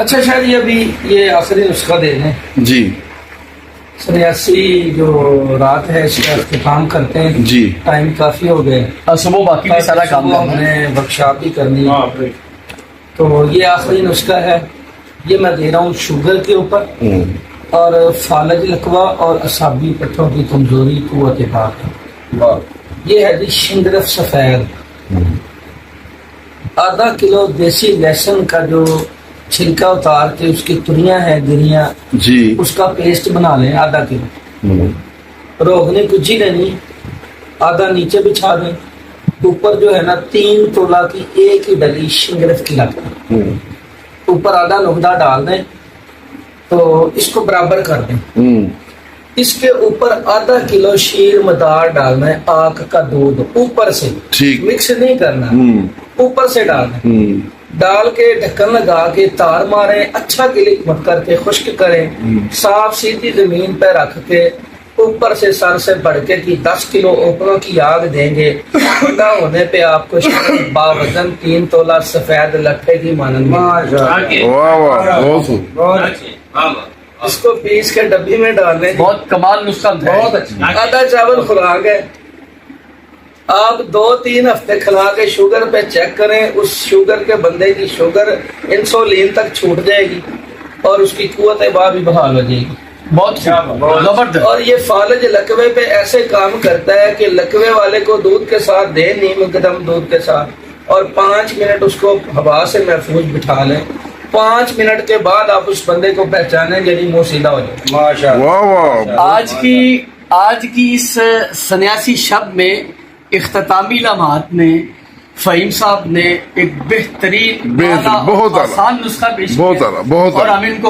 اچھا شاید یہ ابھی یہ آخری نسخہ دے دیں جی 83 جو رات ہے اس کا اختتام کرتے ہیں. جی ٹائم کافی ہو گئے، صبح باقی بھی سارا کام صبح ہم نے ورکشاپ بھی کرنی ہے. تو یہ آخری نسخہ ہے، یہ میں دے رہا ہوں شوگر کے اوپر اور فالج لقوہ اور اعصابی پٹھوں کی کمزوری قوت باق. یہ ہے جی شنگرف سفید، آدھا کلو دیسی لہسن کا جو چھلکا اتار کے اس کی تریاں ہیں گریاں، جی اس کا پیسٹ بنا لیں آدھا کلو. روغنی کچھی لینی، آدھا نیچے بچھا دیں. اوپر جو ہے نا 3 تولہ کی ایک ہی ڈلی شنگرف کی لگتا، اوپر آدھا نقدہ ڈال دیں تو اس کو برابر کر دیں. اس کے اوپر آدھا کلو شیر مدار ڈالنا ہے، آگ کا دودھ اوپر سے، ٹھیک. مکس نہیں کرنا، اوپر سے ڈالنا ہے. ڈال کے ڈھکن لگا کے تار ماریں، اچھا کلک مت کر کے خشک کریں. صاف سیدھی زمین پہ رکھ کے اوپر سے سر سے بڑکے کی 10 کلو اوپروں کی آگ دیں گے. ٹھنڈا ہونے پہ آپ کو باوزن 3 تولہ سفید لٹھے کی مانند واہ واہ بہت اس کو پیس کے ڈبی میں ڈال دیں. بہت کمال نسخہ ہے. بہت اچھا. آدھا چاول خوراک ہے، آپ 2-3 ہفتے کھلا کے شوگر پہ چیک کریں، اس شوگر کے بندے کی شوگر انسولین تک چھوٹ جائے گی اور اس کی قوت باہ بھی بحال ہو جائے گی. بہت زبردست. اور یہ فالج لکوے پہ ایسے کام کرتا ہے کہ لکوے والے کو دودھ کے ساتھ دیں، نیم قدم دودھ کے ساتھ، اور 5 منٹ اس کو ہوا سے محفوظ بٹھا لیں. 5 منٹ کے بعد آپ اس بندے کو پہچانیں یعنی منہ سیدھا ہو جائے. واہ واہ. آج کی اس سنیاسی شب میں اختتامی لمحات میں فہیم صاحب نے ایک بہترین بہت آسان نسخہ پیش بہت کیا اعلیٰ بہت اور اعلیٰ. ہم ان کو